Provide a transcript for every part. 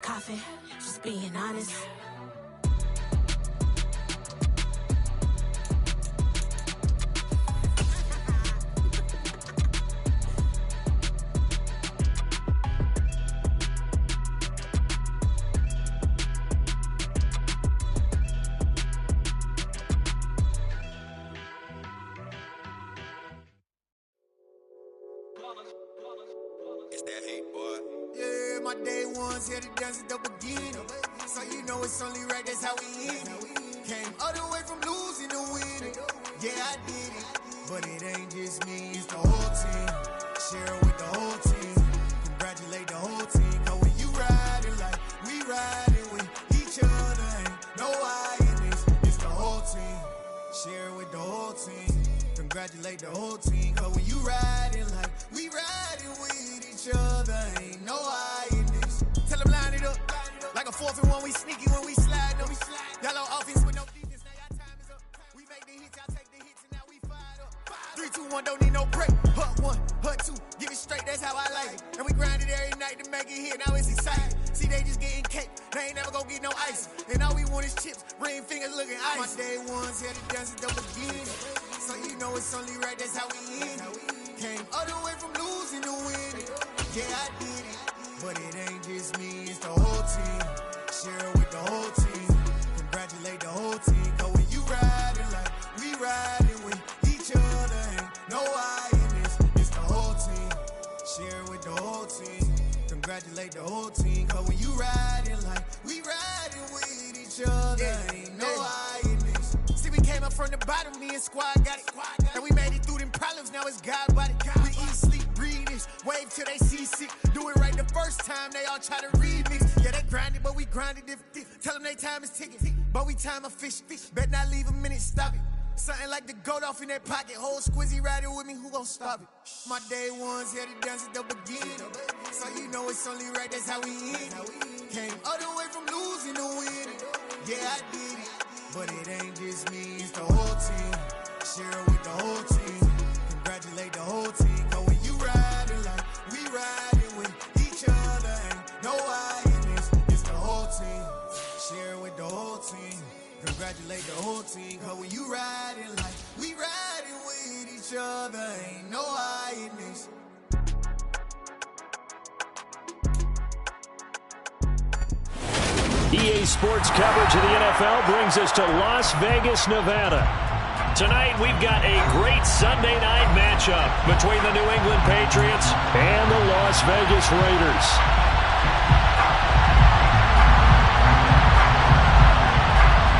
coffee, just being honest. It's that hate, boy. Yeah, my day ones here to dance at the beginning. So you know it's only right, that's how we end it. Came all the way from losing to winning. Yeah, I did it. But it ain't just me, it's the whole team. Share it with the whole team. Congratulate the whole team. Cause when you riding like we riding with each other, ain't no I in this. It's the whole team. Share it with the whole team. Congratulate the whole team. Cause when you riding like we riding with each other, ain't no I in this. Tell them line it up. Like a 4th and 1, we sneaky when we slide. No, we slide. Y'all on offense with no defense. Now y'all time is up. We make the hits, y'all take the hits, and now we fired up. 3, 2, 1, don't need no break. Hut 1, hut 2, give it straight, that's how I like it. And we grind it every night to make it here, now it's exciting. See, they just getting cake, they ain't never gonna get no ice. And all we want is chips, ring fingers looking ice. My day ones here to dance at the beginning. So you know it's only right, that's how we end it. Came all the way from losing to winning. Yeah, I did it. But it ain't just me, it's the whole team. Share it with the whole team. Congratulate the whole team. Cause when you riding like we riding with each other, ain't no I in this. It's the whole team. Share it with the whole team. Congratulate the whole team. Cause when you riding like we riding with each other, ain't no I in this. See, we came up from the bottom, me and squad got it. And we made it through them problems, now it's God body. We eat, sleep, breathe this, wave till they see sick. Do it right the first time, they all try to remix. Yeah, they grinded, but we grinded different. Tell them they time is ticking, but we time a fish. Bet not leave a minute, stop it. Something like the goat off in that pocket. Whole squizzy riding with me, who gon' stop it? My day ones here to dance at the beginning. So you know it's only right, that's how we end it. Came all the way from losing to winning. Yeah, I did it. But it ain't just me, it's the whole team. Share it with the whole team. Congratulate the whole team. Cause when you riding like we riding with each other, ain't no I in this. It's the whole team. Share it with the whole team. Congratulate the whole team. Cause when you riding like we riding with each other, ain't no I in this. EA Sports coverage of the NFL brings us to Las Vegas, Nevada. Tonight, we've got a great Sunday night matchup between the New England Patriots and the Las Vegas Raiders.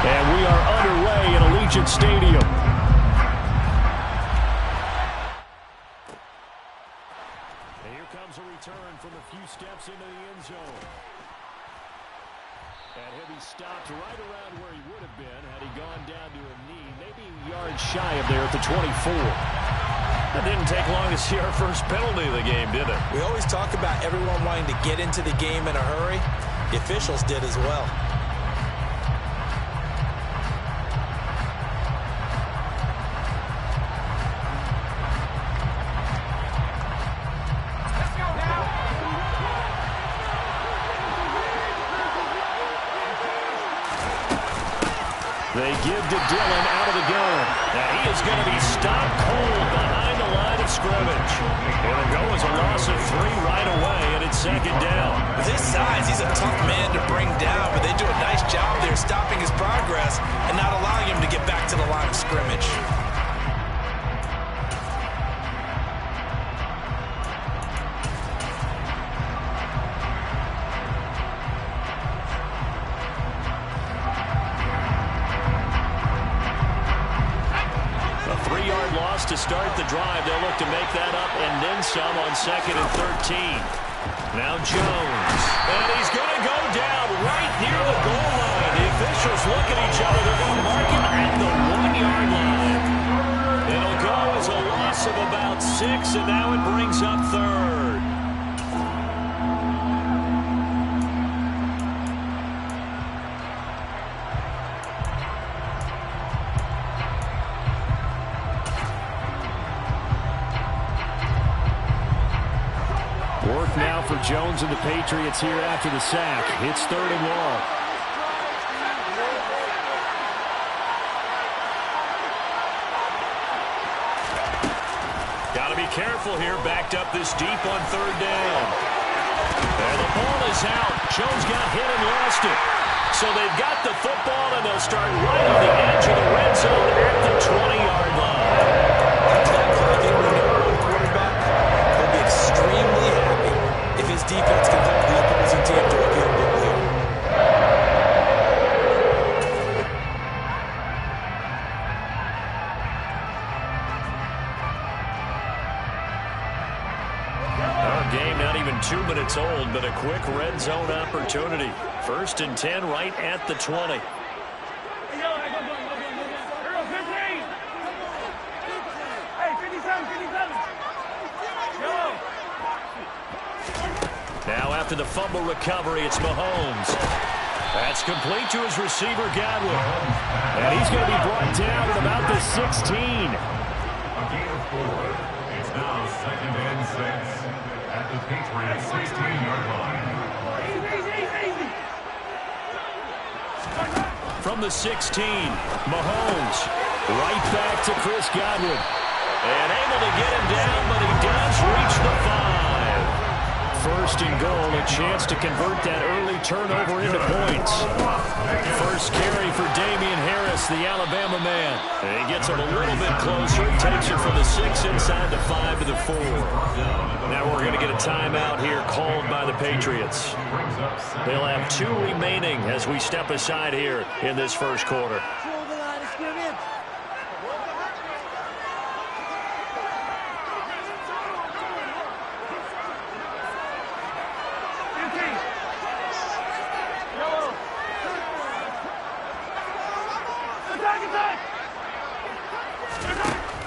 And we are underway in Allegiant Stadium. And here comes a return from a few steps into the end zone. That heavy stopped right around where he would have been had he gone down to a knee, maybe a yard shy of there at the 24. It didn't take long to see our first penalty of the game, did it? We always talk about everyone wanting to get into the game in a hurry. The officials did as well. They give to Dillon out of the gun. Now he is going to be stopped cold behind the line of scrimmage. It'll go as a loss of 3 right away, and it's second down. With his size, he's a tough man to bring down, but they do a nice job there stopping his progress and not allowing him to get back to the line of scrimmage. To start the drive, they'll look to make that up and then some on 2nd and 13. Now Jones, and he's going to go down right near the goal line. The officials look at each other. They're going to mark him at the 1-yard line. It'll go as a loss of about 6, and now it brings up 3rd. Work now for for Jones and the Patriots here after the sack. It's 3rd and long. Got to be careful here, backed up this deep on 3rd down. And the ball is out. Jones got hit and lost it. So they've got the football, and they'll start right on the edge of the red zone at the 20-yard line. After that play, I think we know one quarterback will be extremely happy if his defense can hold the opposing team to a field goal here. Game not even 2 minutes old, but a quick red zone opportunity. 1st and 10 right at the 20. Now after the fumble recovery, it's Mahomes. That's complete to his receiver, Godwin. And he's going to be brought down at about the 16. A gain of 4. It's now 2nd and 6 at the Patriots 16-yard line. From the 16, Mahomes right back to Chris Godwin. And able to get him down, but he does reach the 5. 1st and goal, a chance to convert that early turnover into points. First carry for Damian Harris, the Alabama man. And he gets it a little bit closer, takes it from the 6 inside the 5 to the 4. Now we're going to get a timeout here called by the Patriots. They'll have 2 remaining as we step aside here in this first quarter.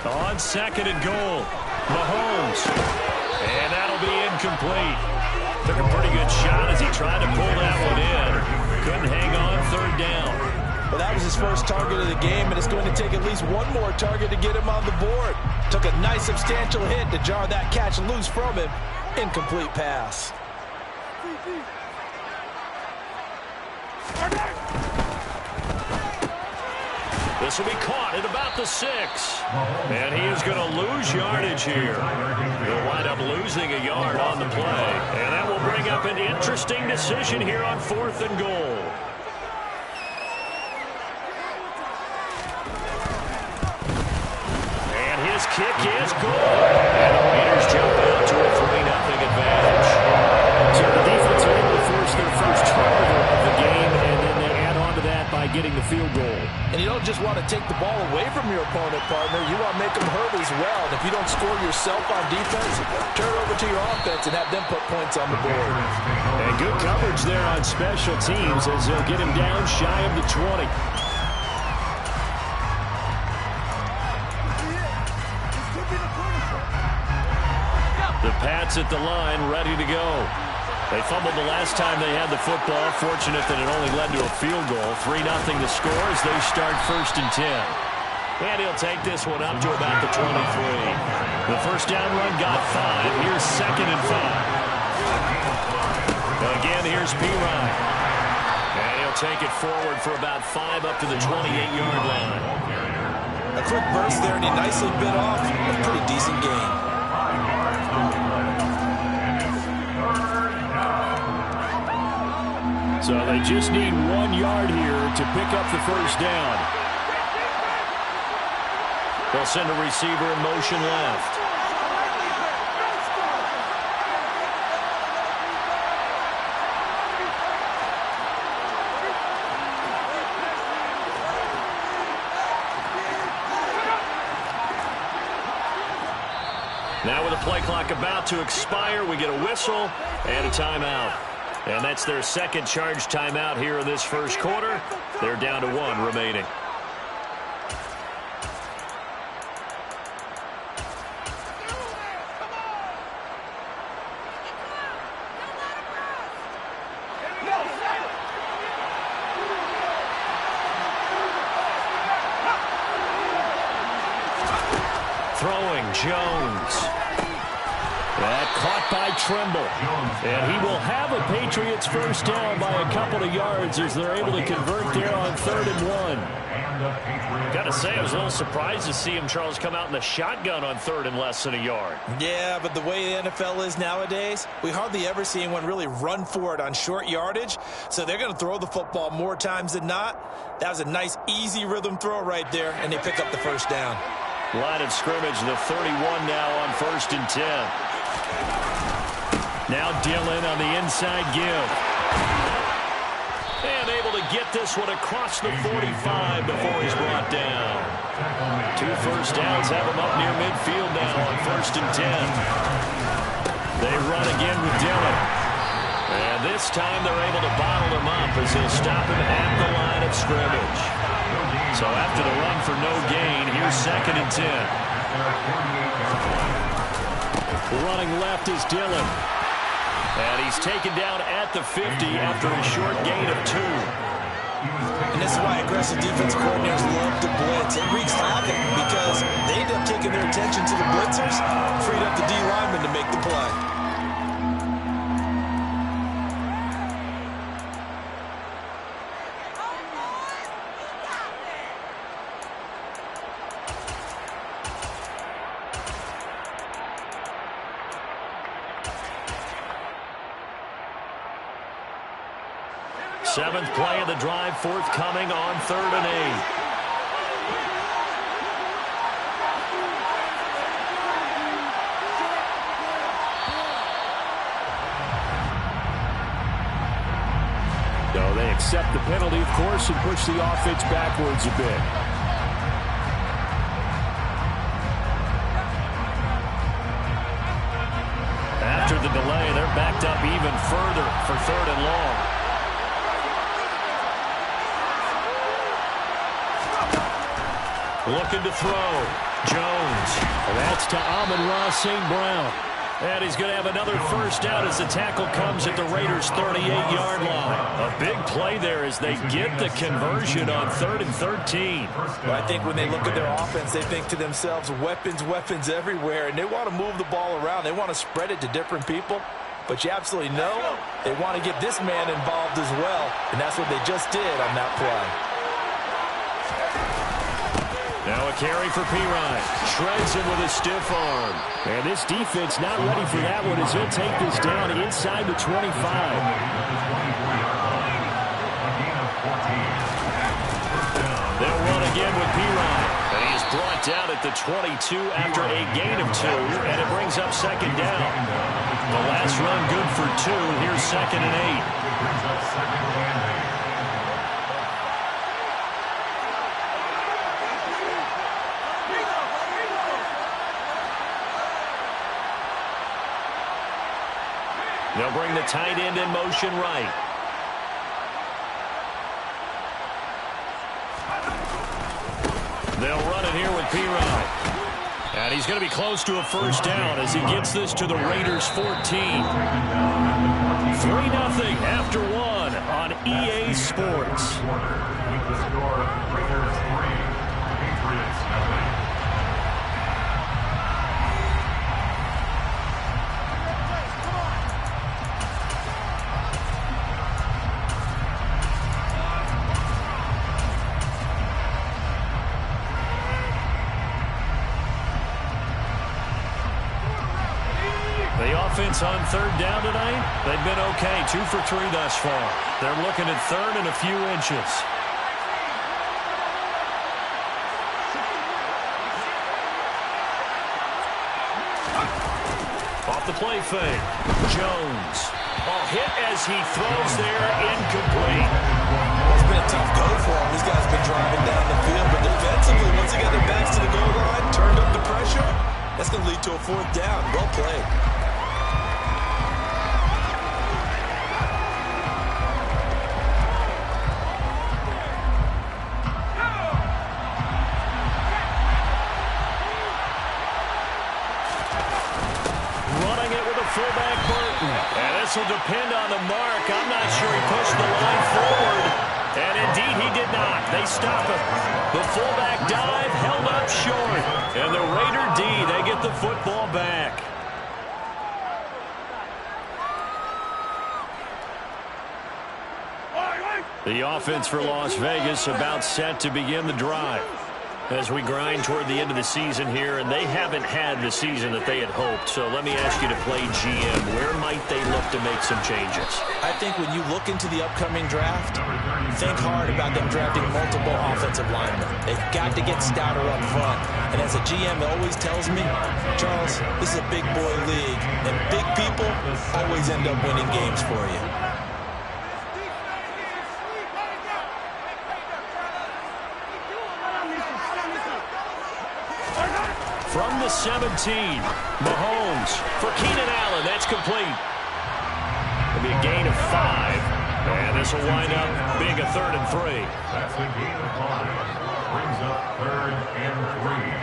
On 2nd and goal, Mahomes. And that'll be incomplete. Took a pretty good shot as he tried to pull that one in. Couldn't hang on 3rd down. Well, that was his first target of the game, and it's going to take at least one more target to get him on the board. Took a nice substantial hit to jar that catch loose from him. Incomplete pass. This will be caught at about the 6. And he is going to lose yardage here. He'll wind up losing a yard on the play. And that will bring up an interesting decision here on 4th and goal. And his kick is good. And the Raiders jump out to a 3-0 advantage. So the defense are able to force their first turnover of the game, and then they add on to that by getting the field goal. And you don't just want to take the ball away from your opponent, partner. You want to make them hurt as well. And if you don't score yourself on defense, turn it over to your offense and have them put points on the board. And good coverage there on special teams as they'll get him down shy of the 20. The Pats at the line, ready to go. They fumbled the last time they had the football. Fortunate that it only led to a field goal. 3-0 the score as they start 1st and 10. And he'll take this one up to about the 23. The first down run got 5. Here's 2nd and 5. Again, here's P-Ryan. And he'll take it forward for about 5 up to the 28-yard line. A quick burst there, and he nicely bit off a pretty decent gain. So they just need 1 yard here to pick up the first down. They'll send a receiver in motion left. Now with the play clock about to expire, we get a whistle and a timeout. And that's their second charge timeout here in this first quarter. They're down to 1 remaining. Throwing Jones. That caught by Trimble. And he will have a Patriots first down by a couple of yards as they're able to convert there on 3rd and 1. Got to say, I was a little surprised to see him, Charles, come out in the shotgun on 3rd and less than a yard. Yeah, but the way the NFL is nowadays, we hardly ever see anyone really run for it on short yardage. So they're going to throw the football more times than not. That was a nice, easy rhythm throw right there, and they pick up the first down. Line of scrimmage, the 31 now on 1st and 10. Now Dillon on the inside give. And able to get this one across the 45 before he's brought down. 2 first downs have him up near midfield now on 1st and 10. They run again with Dillon. And this time they're able to bottle him up as he'll stop him at the line of scrimmage. So after the run for no gain, here's 2nd and 10. Running left is Dillon. And he's taken down at the 50 after a short gain of 2. And this is why aggressive defensive coordinators love to blitz. It wreaks havoc because they end up taking their attention to the blitzers, freed up the D lineman to make the play. Seventh play of the drive forthcoming on 3rd and 8. So they accept the penalty, of course, and push the offense backwards a bit. After the delay, they're backed up even further for 3rd and long. Looking to throw. Jones. And that's to Amon-Ra St. Brown. And he's going to have another first down as the tackle comes at the Raiders' 38-yard line. A big play there as they get the conversion on 3rd and 13. Well, I think when they look at their offense, they think to themselves, weapons, weapons everywhere. And they want to move the ball around. They want to spread it to different people. But you absolutely know they want to get this man involved as well. And that's what they just did on that play. Now a carry for Pirine. Shreds him with a stiff arm. And this defense not ready for that one as he'll take this down inside the 25. They'll run again with Pirine. And he is brought down at the 22 after a gain of 2. And it brings up 2nd down. The last run good for 2. Here's 2nd and 8. They'll bring the tight end in motion right. They'll run it here with Pirine. And he's going to be close to a first down as he gets this to the Raiders' 14. 3-0 after 1 on EA Sports. With the score, Raiders 3, Patriots 0. Offense on 3rd down tonight, they've been okay. 2 for 3 thus far. They're looking at 3rd and a few inches. Off the play fake. Jones. Oh, hit as he throws there, incomplete. Well, it's been a tough go for him. These guys have been driving down the field, but defensively, once they got their backs to the goal line, turned up the pressure, that's going to lead to a 4th down. Well played. Fullback Burton. And this will depend on the mark. I'm not sure he pushed the line forward. And indeed he did not. They stop him. The fullback dive held up short. And the Raider D, they get the football back. The offense for Las Vegas about set to begin the drive as we grind toward the end of the season here, and they haven't had the season that they had hoped. So let me ask you to play GM. Where might they look to make some changes? I think when you look into the upcoming draft, think hard about them drafting multiple offensive linemen. They've got to get stouter up front. And as a GM, it always tells me, Charles, this is a big boy league, and big people always end up winning games for you. From the 17, Mahomes for Keenan Allen. That's complete. It'll be a gain of 5. And this will wind up being a 3rd and 3. That's a gain of 5. Brings up 3rd and 3.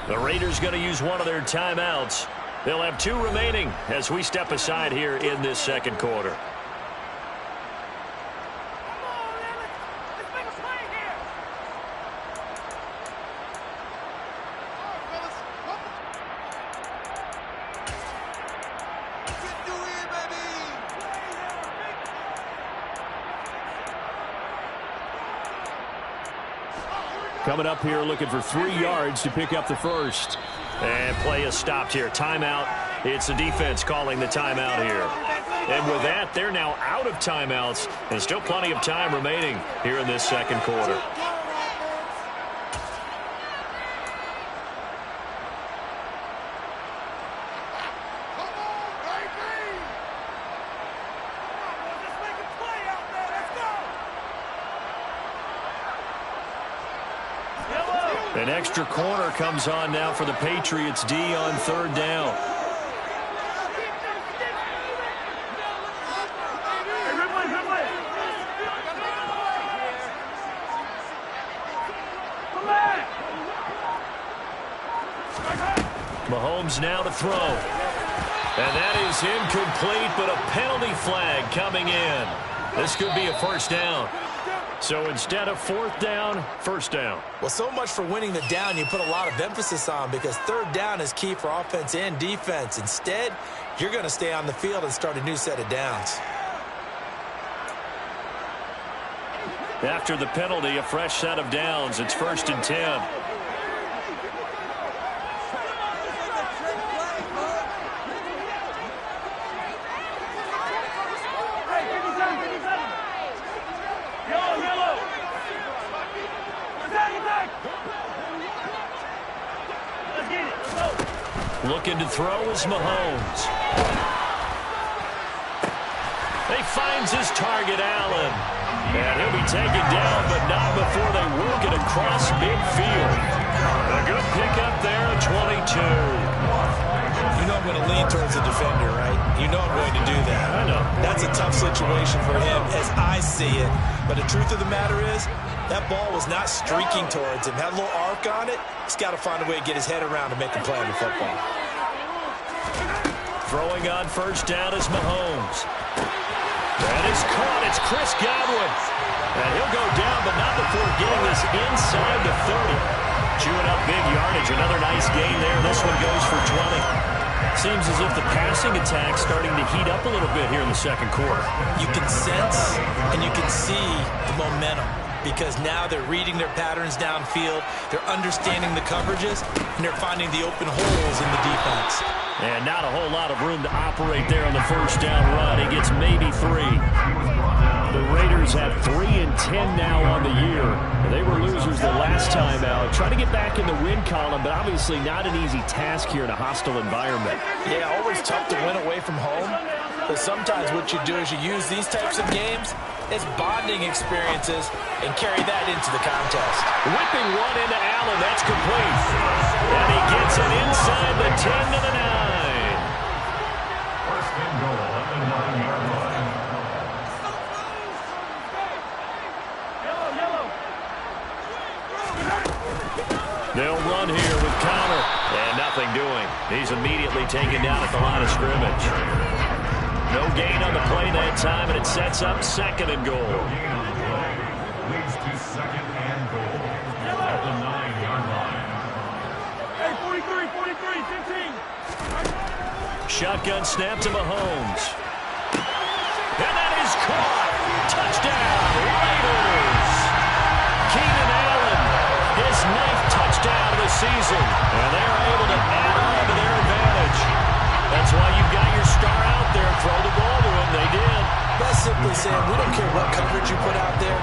The Raiders going to use one of their timeouts. They'll have 2 remaining as we step aside here in this second quarter. Coming up here looking for 3 yards to pick up the first. And play is stopped here. Timeout. It's the defense calling the timeout here. And with that, they're now out of timeouts. And still plenty of time remaining here in this second quarter. An extra corner comes on now for the Patriots D on 3rd down. Mahomes now to throw. And that is incomplete, but a penalty flag coming in. This could be a 1st down. So instead of 4th down, 1st down. Well, so much for winning the down you put a lot of emphasis on, because 3rd down is key for offense and defense. Instead, you're going to stay on the field and start a new set of downs. After the penalty, a fresh set of downs. It's 1st and 10. Looking to throw is Mahomes. He finds his target, Allen. And he'll be taken down, but not before they work it across midfield. A good pickup there at 22. You know I'm going to lean towards the defender, right? You know I'm going to do that. I know. That's a tough situation for him as I see it. But the truth of the matter is, that ball was not streaking towards him. Had a little arc on it. He's got to find a way to get his head around to make a play on the football. Throwing on 1st down is Mahomes. That is caught. It's Chris Godwin. And he'll go down, but not before getting this inside the 30. Chewing up big yardage. Another nice gain there. This one goes for 20. Seems as if the passing attack's starting to heat up a little bit here in the second quarter. You can sense and you can see the momentum, because now they're reading their patterns downfield, they're understanding the coverages, and they're finding the open holes in the defense. And not a whole lot of room to operate there on the 1st down run. He gets maybe 3. The Raiders have 3 and 10 now on the year. They were losers the last time out. Trying to get back in the win column, but obviously not an easy task here in a hostile environment. Yeah, always tough to win away from home. But sometimes what you do is you use these types of games as bonding experiences and carry that into the contest. Whipping one into Allen. That's complete. And he gets it inside the 10 to the 9. 1st and goal at the 9-yard line. They'll run here with Connor. nothing doing. He's immediately taken down at the line of scrimmage. No gain on the play that time, and it sets up 2nd and goal. No gain on the play. Leads to 2nd and goal at the 9-yard line. Hey, 43, 15. Shotgun snap to Mahomes. And that is caught. Touchdown, Raiders. Keenan Allen, his 9th touchdown of the season. And they're able to add on to their advantage. That's why you've got your star out there. Throw the ball to him. They did. That's simply saying we don't care what coverage you put out there.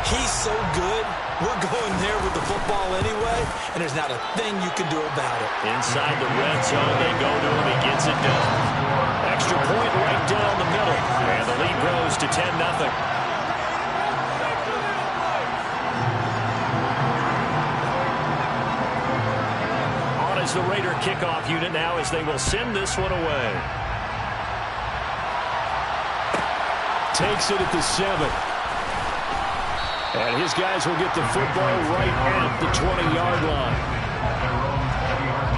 He's so good. We're going there with the football anyway, and there's not a thing you can do about it. Inside the red zone, they go to him. He gets it done. Extra point right down the middle. And the lead grows to 10-0. On is the Raider kickoff unit now as they will send this one away. Takes it at the 7. And his guys will get the football right at the 20-yard line. Their own 20-yard line.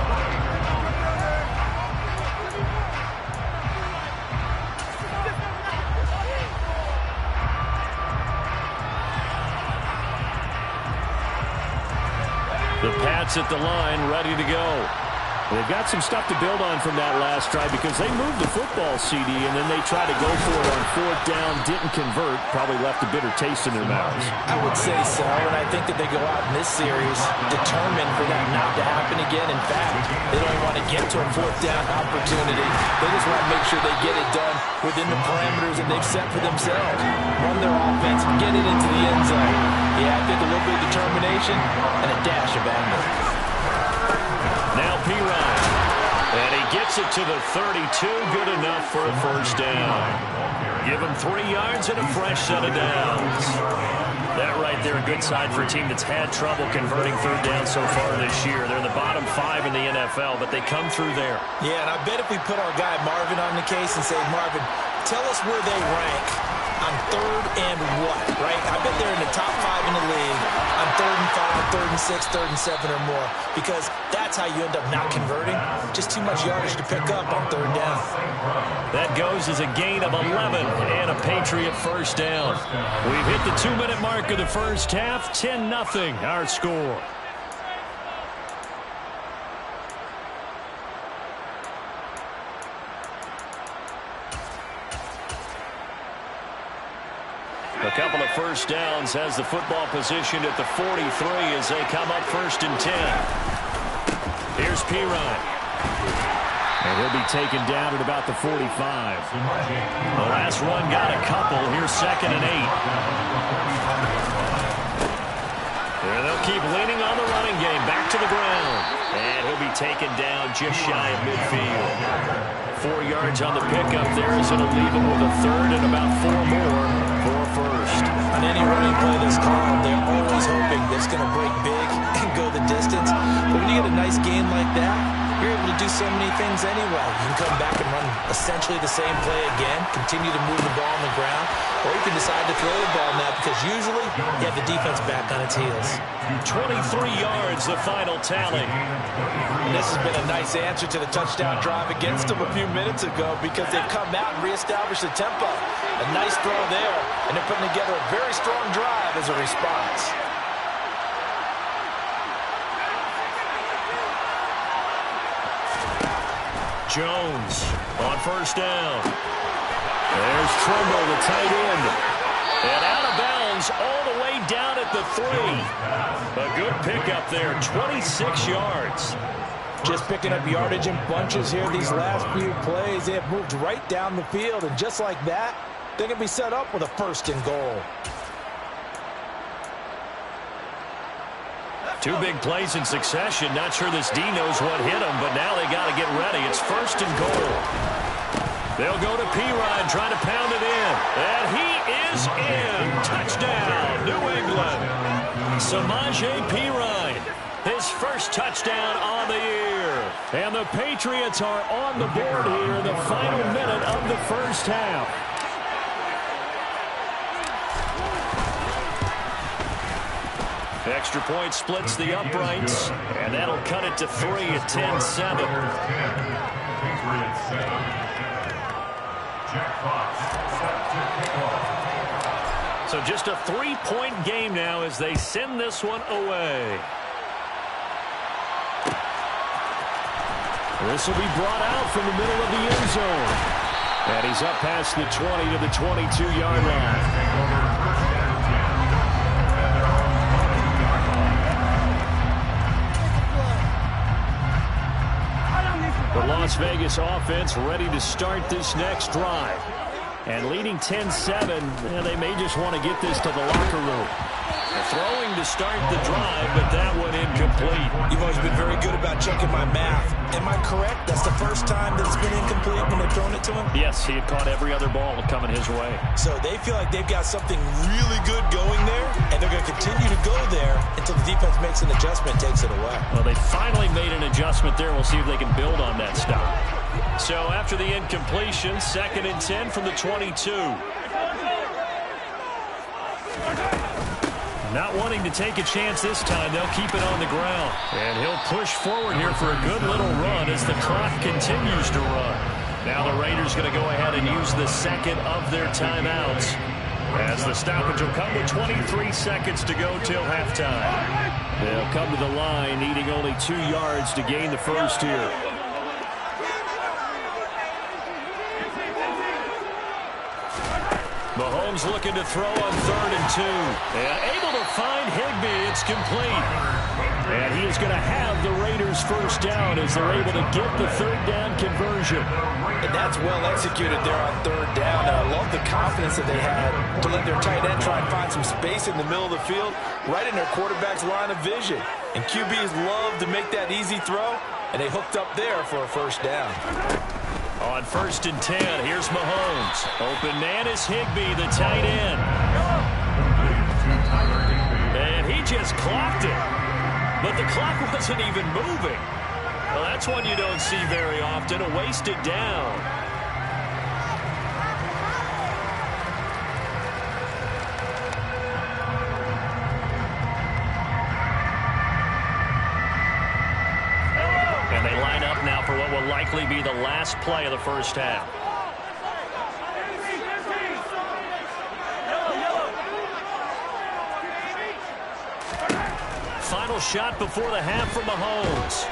The Pats at the line, ready to go. They've got some stuff to build on from that last drive because they moved the football, CD, and then they tried to go for it on 4th down, didn't convert, probably left a bitter taste in their mouths. I would say so, and I think that they go out in this series determined for that not to happen again. In fact, they don't want to get to a 4th down opportunity. They just want to make sure they get it done within the parameters that they've set for themselves. Run their offense, get it into the end zone. Yeah, I think a little bit of determination and a dash of anger. Now P-Ryan, and he gets it to the 32, good enough for a 1st down. Give him 3 yards and a fresh set of downs. That right there, a good side for a team that's had trouble converting 3rd down so far this year. They're in the bottom 5 in the NFL, but they come through there. Yeah, and I bet if we put our guy Marvin on the case and say, Marvin, tell us where they rank on 3rd and what, right? I bet they're in the top 5 in the league on 3rd and 5, 3rd and 6, 3rd and 7 or more, because that's how you end up not converting. Just too much yardage to pick up on 3rd down. That goes as a gain of 11 and a Patriot 1st down. We've hit the 2-minute mark of the first half. 10-0 our score. A couple of 1st downs, has the football positioned at the 43 as they come up 1st and 10. Here's P-Ryan. And he'll be taken down at about the 45. The last run got a couple. Here's 2nd and 8. And they'll keep leaning on the running game. Back to the ground. And he'll be taken down just shy of midfield. 4 yards on the pickup there as it'll leave him with a 3rd and about 4 more for a 1st. On any running play that's called, they're always hoping that it's going to break big and go the distance. But when you get a nice game like that, you're able to do so many things anyway. You can come back and run essentially the same play again, continue to move the ball on the ground, or you can decide to throw the ball now because usually you have the defense back on its heels. 23 yards, the final tally. And this has been a nice answer to the touchdown drive against them a few minutes ago because they've come out and reestablished the tempo. A nice throw there, and they're putting together a very strong drive as a response. Jones on 1st down. There's Trimble, the tight end. And out of bounds all the way down at the 3. A good pickup there, 26 yards. Just picking up yardage in bunches here these last few plays. They have moved right down the field, and just like that, they're going to be set up with a 1st and goal. 2 big plays in succession. Not sure this D knows what hit him, but now they got to get ready. It's 1st and goal. They'll go to P-Ryan, trying to pound it in. And he is in. Touchdown, New England. Samaje P-Ryan, his 1st touchdown on the year. And the Patriots are on the board here in the final minute of the first half. Extra point splits the uprights, and that'll cut it to 3 at 10-7. Patriots 7. Jack Fox set to kick off. So just a 3-point game now as they send this one away. This will be brought out from the middle of the end zone. And he's up past the 20 to the 22-yard line. The Las Vegas offense ready to start this next drive. And leading 10-7, they may just want to get this to the locker room. Throwing to start the drive, but that one incomplete. You've always been very good about checking my math. Am I correct? That's the first time that it's been incomplete when they've thrown it to him? Yes, he had caught every other ball coming his way. So they feel like they've got something really good going there, and they're going to continue to go there until the defense makes an adjustment and takes it away. Well, they finally made an adjustment there. We'll see if they can build on that stop. So after the incompletion, 2nd and 10 from the 22. Not wanting to take a chance this time, they'll keep it on the ground. And he'll push forward here for a good little run as the clock continues to run. Now the Raiders going to go ahead and use the second of their timeouts, as the stoppage will come with 23 seconds to go till halftime. They'll come to the line needing only 2 yards to gain the first here. Mahomes looking to throw on 3rd and 2. And able to find Higbee. It's complete. And he is going to have the Raiders first down as they're able to get the 3rd down conversion. And that's well executed there on 3rd down. And I love the confidence that they had to let their tight end try and find some space in the middle of the field, right in their quarterback's line of vision. And QBs love to make that easy throw, and they hooked up there for a first down. On 1st and 10, here's Mahomes. Open man is Higbee, the tight end. And he just clocked it. But the clock wasn't even moving. Well, that's one you don't see very often, a wasted down. And they line up now for what will likely be the last play of the first half. Final shot before the half from Mahomes.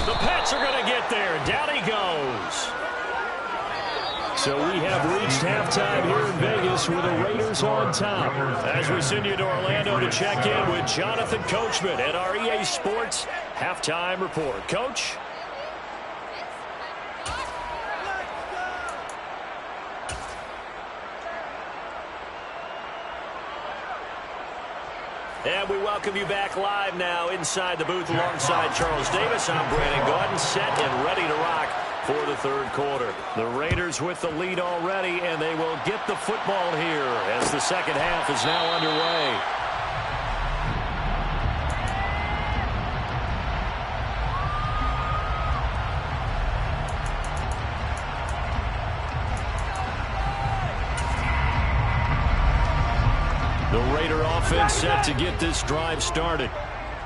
The Pats are going to get there. Down he goes. So we have reached halftime here in Vegas with the Raiders on top. As we send you to Orlando to check in with Jonathan Coachman at our EA Sports Halftime Report. Coach? And we welcome you back live now inside the booth alongside Charles Davis. I'm Brandon Gordon, set and ready to rock for the 3rd quarter. The Raiders with the lead already, and they will get the football here as the 2nd half is now underway. The Raider offense set to get this drive started.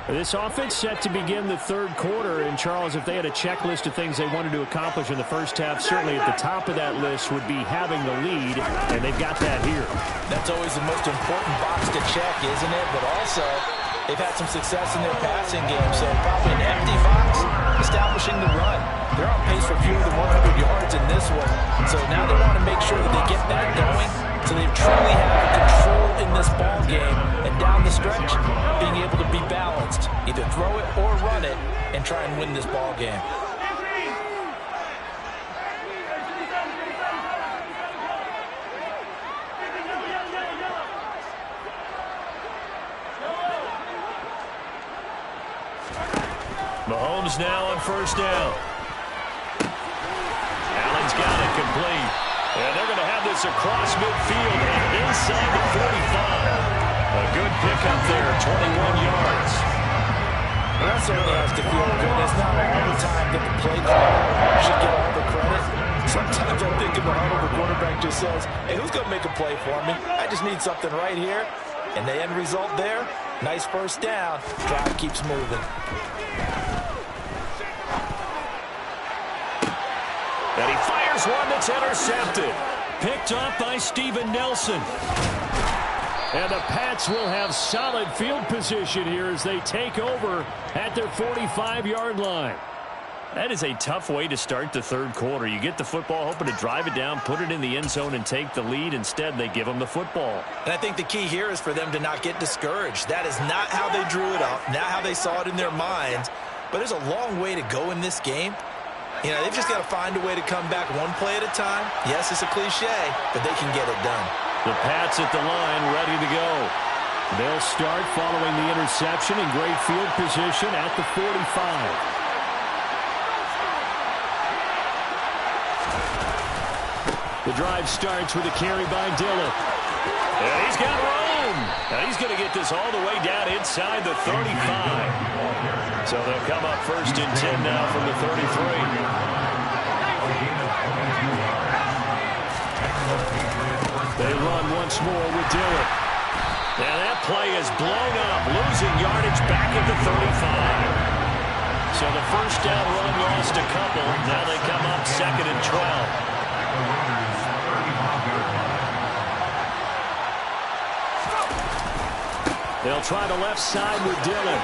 This offense set to begin the 3rd quarter. And, Charles, if they had a checklist of things they wanted to accomplish in the first half, certainly at the top of that list would be having the lead, and they've got that here. That's always the most important box to check, isn't it? But also, they've had some success in their passing game, so probably an empty box, establishing the run. They're on pace for fewer than 100 yards in this one. So now they want to make sure that they get that going, so they truly have control in this ball game, and down the stretch, being able to be balanced, either throw it or run it, and try and win this ball game. Mahomes now on 1st down. Allen's got it complete. And they're going to have this across midfield and inside the 45. A good pickup there, 21 yards. Well, that certainly has to feel good. It's not all the time that the play caller should get all the credit. Sometimes I think in the huddle, the quarterback just says, hey, who's going to make a play for me? I just need something right here. And the end result there, Nice first down. Drive keeps moving. And he fires one that's intercepted. Picked off by Steven Nelson. And the Pats will have solid field position here as they take over at their 45-yard line. That is a tough way to start the third quarter. You get the football, hoping to drive it down, put it in the end zone, and take the lead. Instead, they give them the football. And I think the key here is for them to not get discouraged. That is not how they drew it up, not how they saw it in their minds. But there's a long way to go in this game. You know, they've just got to find a way to come back one play at a time. Yes, it's a cliche, but they can get it done. The Pats at the line, ready to go. They'll start following the interception in great field position at the 45. The drive starts with a carry by Dillon. And he's got room. Now he's going to get this all the way down inside the 35. So they'll come up first and 10 now from the 33. They run once more with Dillon. And that play is blown up, losing yardage back at the 35. So the first down run lost a couple. Now they come up second and 12. They'll try the left side with Dillon.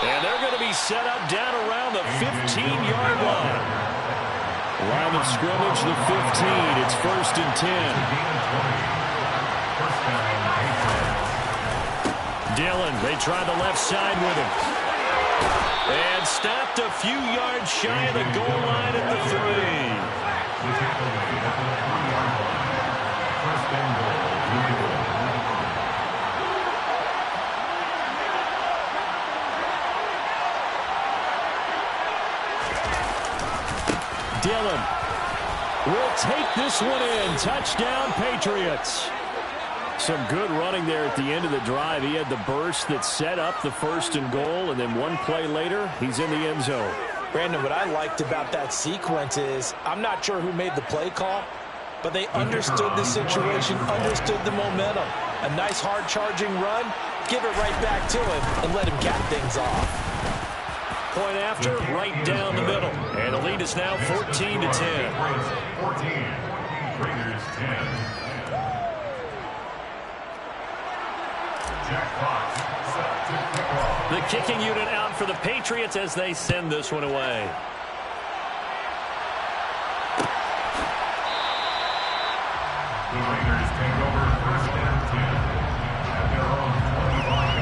And they're going to be set up down around the 15-yard line. Line of scrimmage, the 15. It's first and 10. Dillon, they try the left side with him. And stopped a few yards shy of the goal line at the 3. First and goal. Dillon will take this one in. Touchdown, Patriots. Some good running there at the end of the drive. He had the burst that set up the first and goal, and then one play later, he's in the end zone. Brandon, what I liked about that sequence is I'm not sure who made the play call, but they understood the situation, understood the momentum. A nice hard-charging run, give it right back to him, and let him cap things off. Point after, right down the middle. And the lead is now 14 to 10. 14, Raiders 10. Jack Fox set to kick off. The kicking unit out for the Patriots as they send this one away. The Raiders take over first and 10 at their own 25-yard line.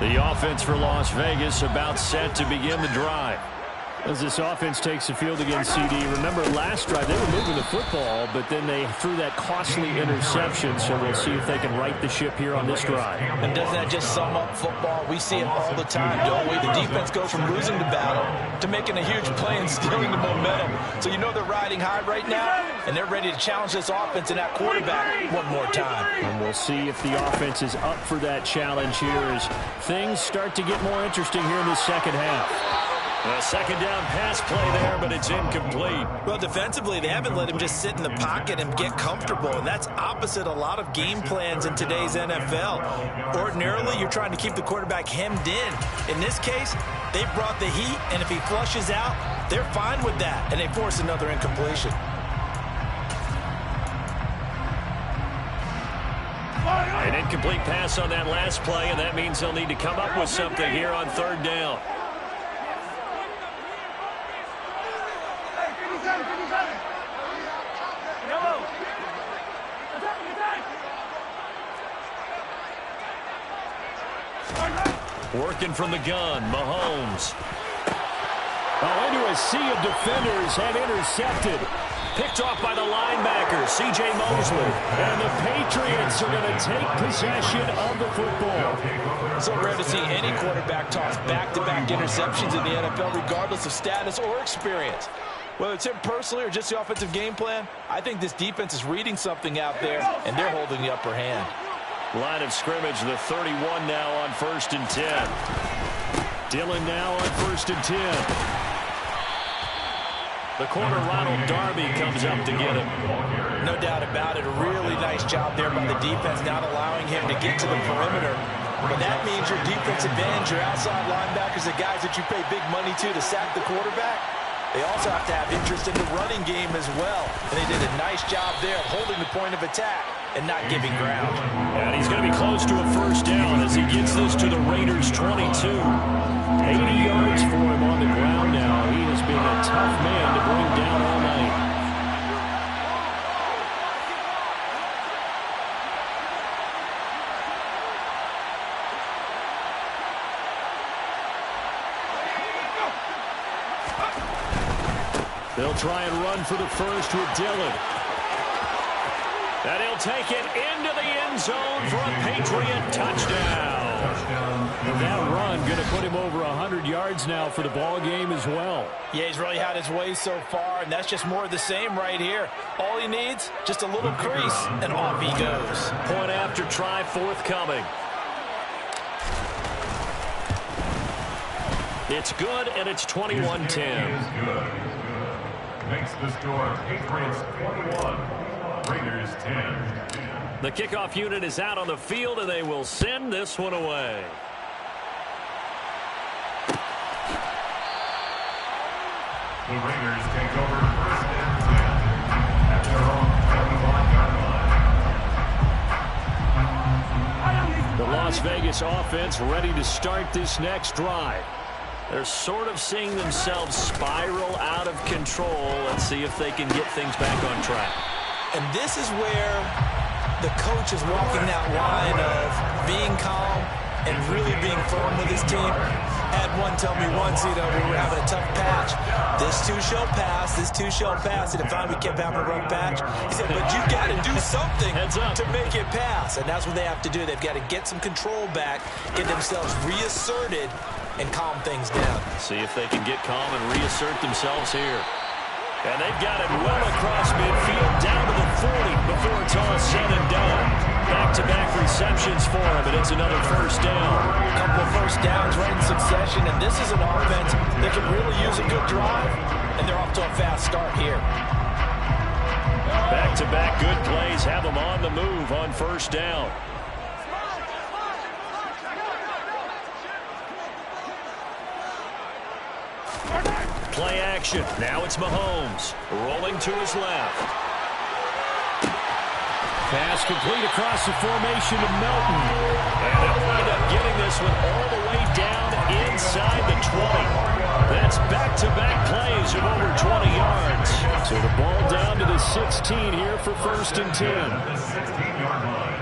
The offense for Las Vegas about set to begin the drive. As this offense takes the field against CD, remember last drive they were moving the football, but then they threw that costly interception, so we'll see if they can right the ship here on this drive. And doesn't that just sum up football? We see it all the time, don't we? The defense goes from losing the battle to making a huge play and stealing the momentum. So you know they're riding high right now, and they're ready to challenge this offense and that quarterback one more time. And we'll see if the offense is up for that challenge here as things start to get more interesting here in the second half. A second down pass play there, but it's incomplete. Well, defensively, they haven't let him just sit in the pocket and get comfortable, and that's opposite a lot of game plans in today's NFL. Ordinarily, you're trying to keep the quarterback hemmed in. In this case, they brought the heat, and if he flushes out, they're fine with that, and they force another incompletion. An incomplete pass on that last play, and that means they'll need to come up with something here on third down. Working from the gun, Mahomes. Oh, into a sea of defenders and intercepted. Picked off by the linebacker, C.J. Mosley. And the Patriots are going to take possession of the football. So rare to see any quarterback toss back-to-back interceptions in the NFL, regardless of status or experience. Whether it's him personally or just the offensive game plan, I think this defense is reading something out there, and they're holding the upper hand. Line of scrimmage, the 31 now on 1st and 10. Dillon now on 1st and 10. The corner, Ronald Darby, comes up to get him. No doubt about it. A really nice job there by the defense, not allowing him to get to the perimeter. But that means your defensive ends, your outside linebackers, the guys that you pay big money to sack the quarterback, they also have to have interest in the running game as well. And they did a nice job there of holding the point of attack and not giving ground. And he's going to be close to a first down as he gets this to the Raiders' 22. 80 yards for him on the ground now. He has been a tough man to bring down all night. They'll try and run for the first with Dillon. And he'll take it into the end zone for a Patriot touchdown. And that run going to put him over 100 yards now for the ball game as well. Yeah, he's really had his way so far, and that's just more of the same right here. All he needs, just a little crease, and off he goes. Point after try forthcoming. It's good, and it's 21-10. Makes the score Patriots 21, Raiders 10. The kickoff unit is out on the field, and they will send this one away. The Raiders take over 1st and 10 at their own 31-yard line. The Las Vegas offense ready to start this next drive. They're sort of seeing themselves spiral out of control. Let's see if they can get things back on track. And this is where the coach is walking that line of being calm and really being firm with his team. Had one tell me once, we were having a tough patch. This too shall pass. This too shall pass. And finally we kept having a rough patch. He said, but you got to do something to make it pass. And that's what they have to do. They've got to get some control back, get themselves reasserted, and calm things down. See if they can get calm and reassert themselves here. And they've got it well across midfield, down to the 40 before it's all said and done. Back-to-back receptions for him, and it's another first down. A couple of first downs right in succession, and this is an offense that can really use a good drive, and they're off to a fast start here. Back-to-back good plays have them on the move on first down. Play action. Now it's Mahomes rolling to his left. Pass complete across the formation to Melton. And they'll wind up getting this one all the way down inside the 20. That's back-to-back plays of over 20 yards. So the ball down to the 16 here for 1st and 10. The 16-yard line.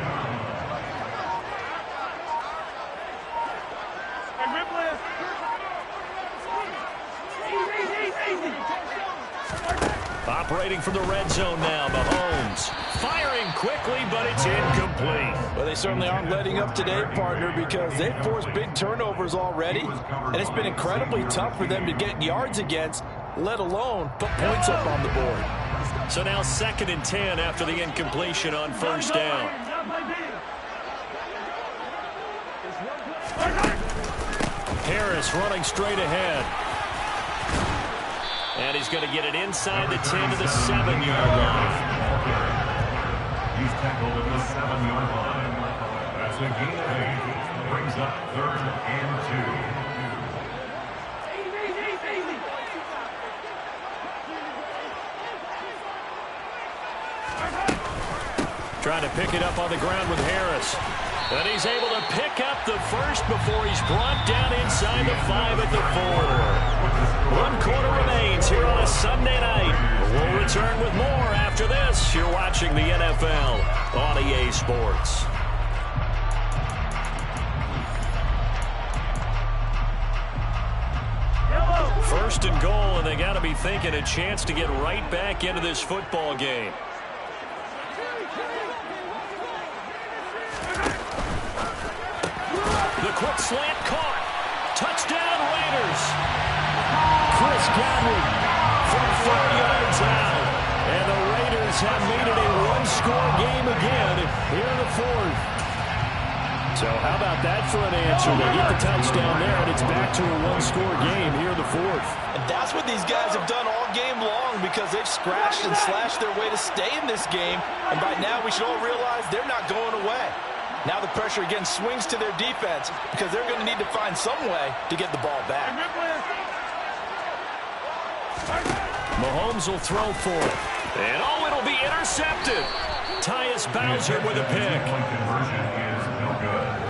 Operating from the red zone now, Mahomes. Firing quickly, but it's incomplete. Well, they certainly aren't letting up today, partner, because they've forced big turnovers already, and it's been incredibly tough for them to get yards against, let alone put points up on the board. So now 2nd and 10 after the incompletion on first down. Harris running straight ahead. And he's going to get it inside the 10 to the 7-yard line. He's tackled at the 7-yard line. That's a gain of 8. Brings up 3rd and 2. Trying to pick it up on the ground with Harris. And he's able to pick up the first before he's brought down inside the 5 at the 4. 1 quarter remains here on a Sunday night. We'll return with more after this. You're watching the NFL on EA Sports. First and goal, and they got to be thinking a chance to get right back into this football game. The quick slant caught. Touchdown Raiders. Chris Godwin from 4 yards out. And the Raiders have made it a one-score game again here in the fourth. So how about that for an answer? They get the touchdown there, and it's back to a one-score game here in the fourth. And that's what these guys have done all game long because they've scratched and slashed their way to stay in this game. And by now we should all realize they're not going away. Now the pressure again swings to their defense because they're going to need to find some way to get the ball back. Mahomes will throw for it. And oh, it'll be intercepted. Tyus Bowser with a pick.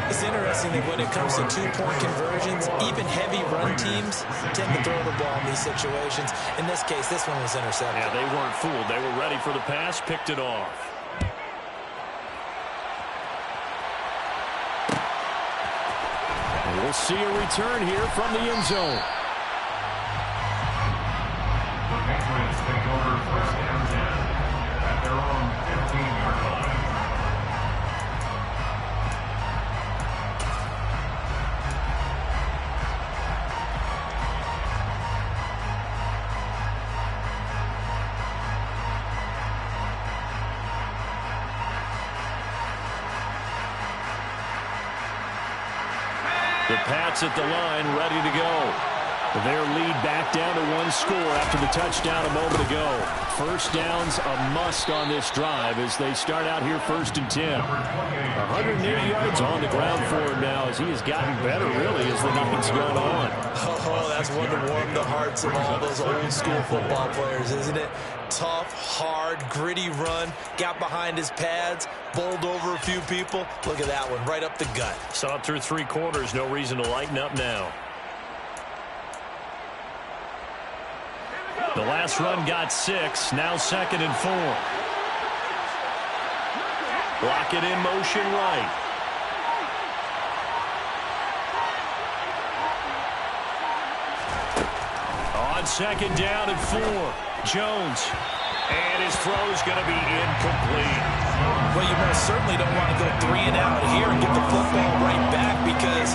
It's interesting that when it comes to two-point conversions, even heavy run teams tend to throw the ball in these situations. In this case, this one was intercepted. Yeah, they weren't fooled. They were ready for the pass, picked it off. And we'll see a return here from the end zone. The Patriots take over first and 10 at their own 15-yard line. The Pats at the line, ready to go. Their lead back down to one score after the touchdown a moment ago. First down's a must on this drive as they start out here first and 10. 180 yards on the ground for him now as he has gotten better, really, as the night's gone on. Oh, that's one to warm the hearts of all those old-school football players, isn't it? Tough, hard, gritty run, got behind his pads, bowled over a few people. Look at that one, right up the gut. Saw it through 3 quarters, no reason to lighten up now. The last run got 6, now 2nd and 4. Rocket in motion right. On 2nd down and 4, Jones. And his throw's going to be incomplete. Well, you most certainly don't want to go 3 and out here and get the football right back because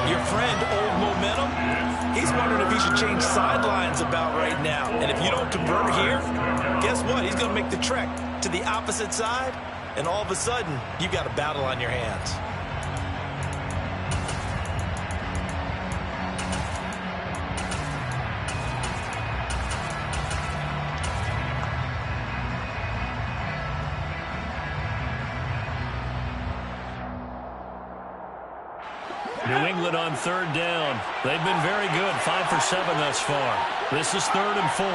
your friend, Old Momentum, he's wondering if he should change sidelines about right now. And if you don't convert here, guess what? He's going to make the trek to the opposite side, and all of a sudden, you've got a battle on your hands. New England on 3rd down. They've been very good, 5 for 7 thus far. This is 3rd and 4.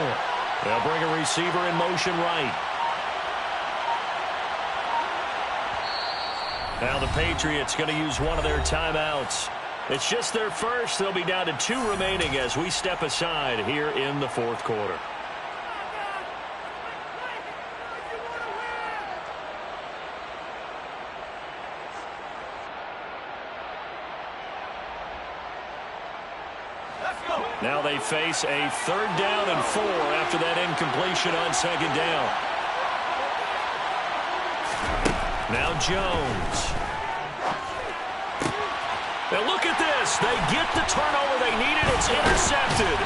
They'll bring a receiver in motion right. Now the Patriots going to use one of their timeouts. It's just their first. They'll be down to 2 remaining as we step aside here in the 4th quarter. Now they face a 3rd down and 4 after that incompletion on 2nd down. Now Jones. Now look at this. They get the turnover they needed. It's intercepted.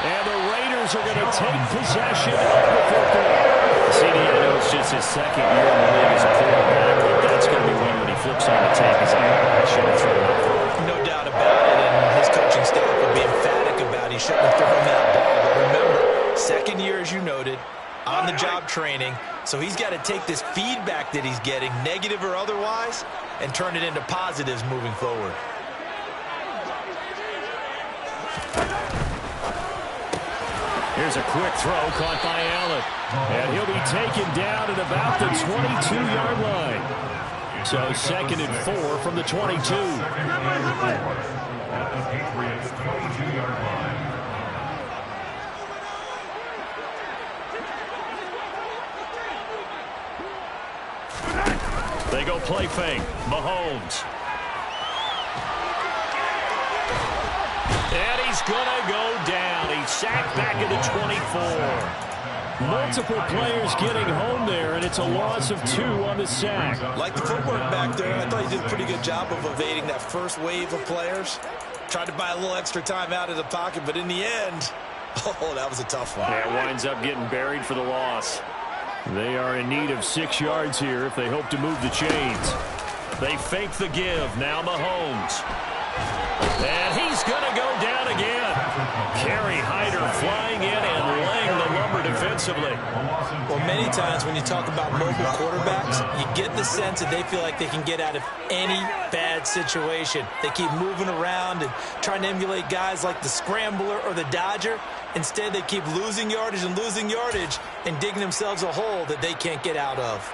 And the Raiders are going to take possession of the football. CD, I know it's just his 2nd year in the league as a quarterback, but that's going to be one when he flips on the tape. He's like, I should have thrown it. No doubt about it, and his coaching staff will be emphatic about he shouldn't have thrown that ball. But remember, 2nd year, as you noted, on-the-job training, so he's got to take this feedback that he's getting, negative or otherwise, and turn it into positives moving forward. Here's a quick throw caught by Allen. And he'll be taken down at about the 22-yard line. So 2nd and 4 from the 22. At the Patriots' 22-yard line. They go play fake. Mahomes. And he's going to go down. He's sacked back at the 24. Multiple players getting home there, and it's a loss of 2 on the sack. Like the footwork back there, I thought he did a pretty good job of evading that first wave of players. Tried to buy a little extra time out of the pocket, but in the end, Oh, that was a tough one. Yeah, winds up getting buried for the loss. They are in need of 6 yards here if they hope to move the chains. They fake the give. Now Mahomes. And he's going to go down again. Kerry Hyder flying in and laying the lumber defensively. Well, many times when you talk about mobile quarterbacks, you get the sense that they feel like they can get out of any bad situation. They keep moving around and trying to emulate guys like the Scrambler or the Dodger. Instead, they keep losing yardage and digging themselves a hole that they can't get out of.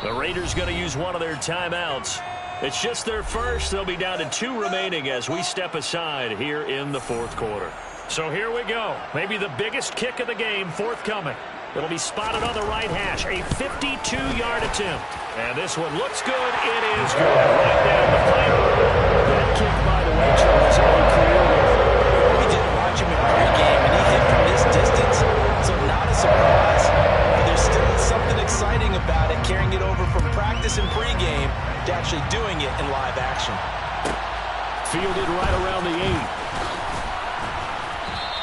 The Raiders going to use one of their timeouts. It's just their first. They'll be down to 2 remaining as we step aside here in the fourth quarter. So here we go. Maybe the biggest kick of the game forthcoming. It'll be spotted on the right hash. A 52-yard attempt. And this one looks good. It is good. Right down the pipe. That kick, by the way, Charles, We did watch him in pregame, and he hit from this distance, so not a surprise. But there's still something exciting about it, carrying it over from practice and pregame to actually doing it in live action. Fielded right around the 8.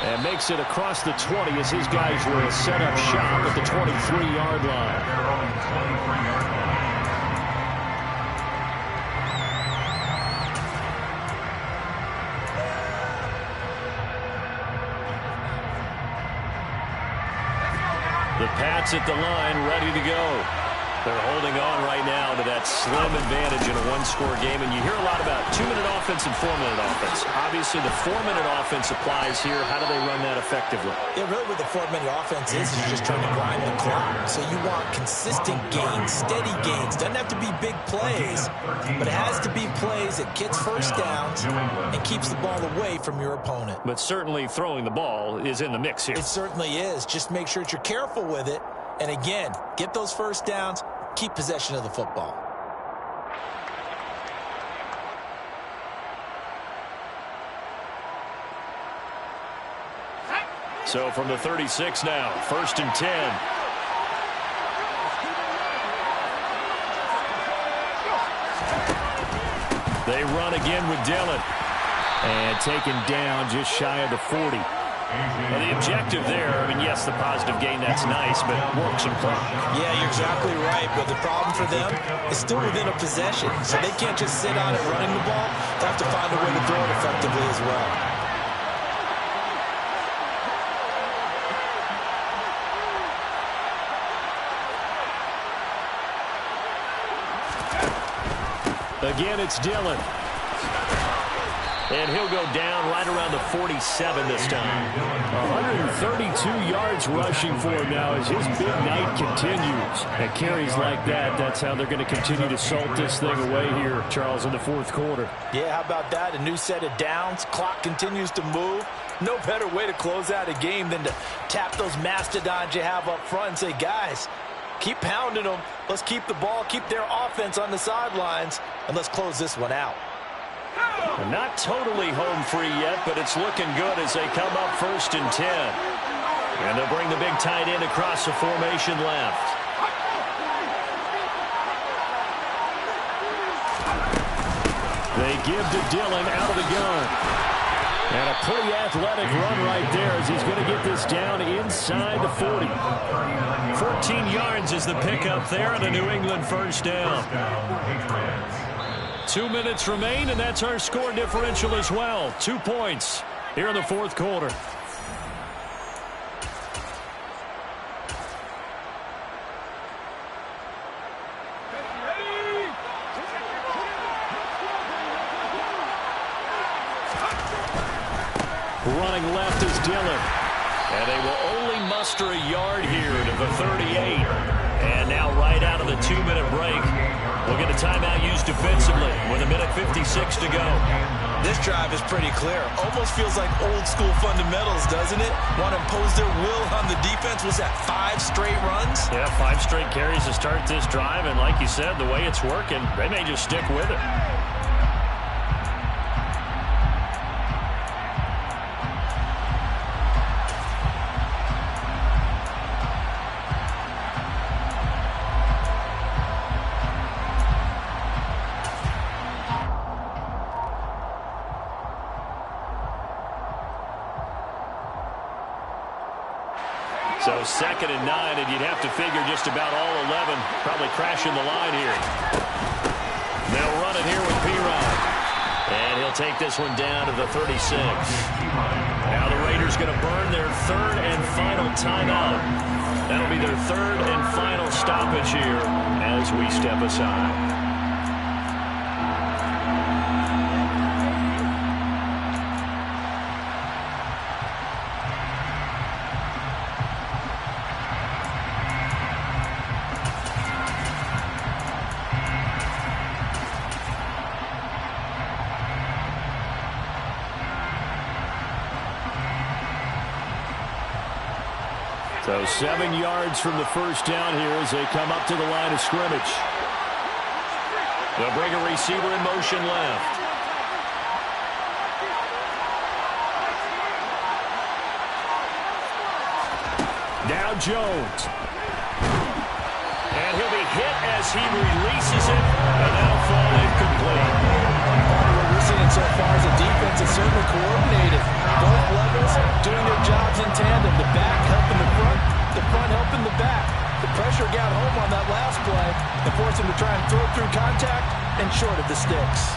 And makes it across the 20 as his guys will set up shop at the 23-yard line. The Pats at the line, ready to go. They're holding on right now to that slim advantage in a one-score game. And you hear a lot about 2-minute offense and 4-minute offense. Obviously, the 4-minute offense applies here. How do they run that effectively? Yeah, really what the 4-minute offense is just trying to grind the clock. So you want consistent gains, steady gains. Doesn't have to be big plays, but it has to be plays that gets first downs and keeps the ball away from your opponent. But certainly throwing the ball is in the mix here. It certainly is. Just make sure that you're careful with it. And again, get those first downs, keep possession of the football. So from the 36 now, 1st and 10. They run again with Dillon. And taken down just shy of the 40. Well, the objective there, I mean, yes, the positive gain, that's nice, but work some clock. Yeah, you're exactly right, but the problem for them is still within a possession, so they can't just sit on it running the ball. They have to find a way to throw it effectively as well. Again, it's Dillon. And he'll go down right around the 47 this time. 132 yards rushing for him now as his big night continues. And carries like that, that's how they're going to continue to salt this thing away here, Charles, in the fourth quarter. Yeah, how about that? A new set of downs. Clock continues to move. No better way to close out a game than to tap those mastodons you have up front and say, guys, keep pounding them. Let's keep the ball, keep their offense on the sidelines, and let's close this one out. Not totally home free yet, but it's looking good as they come up 1st and 10. And they'll bring the big tight end across the formation left. They give to Dillon out of the gun. And a pretty athletic run right there as he's going to get this down inside the 40. 14 yards is the pickup there and a New England first down. 2 minutes remain, and that's our score differential as well. 2 points here in the fourth quarter. Running left is Dillon. And they will only muster a yard here to the 38. And now right out of the 2-minute break, we'll get a timeout used defensively with 1:56 to go. This drive is pretty clear. Almost feels like old school fundamentals, doesn't it? Want to impose their will on the defense. Was that 5 straight runs? Yeah, 5 straight carries to start this drive. And like you said, the way it's working, they may just stick with it. 2nd and 9, and you'd have to figure just about all 11 probably crashing the line here. They'll run it here with P-Rod. And he'll take this one down to the 36. Now the Raiders going to burn their 3rd and final timeout. That'll be their 3rd and final stoppage here as we step aside. So 7 yards from the first down here as they come up to the line of scrimmage. They'll bring a receiver in motion left. Now Jones. And he'll be hit as he releases it, and that'll fall incomplete. What we're seeing so far is a defense is certainly coordinated. Both levels doing their jobs in tandem. The back helping the front helping the back. The pressure got home on that last play and forced him to try and throw through contact and short of the sticks.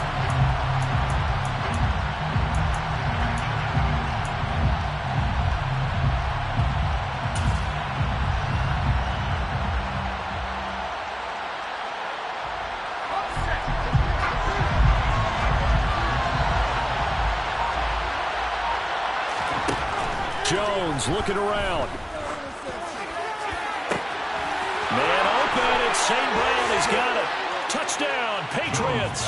Jones looking around. Man open, it's St. Brown. He's got it. Touchdown, Patriots.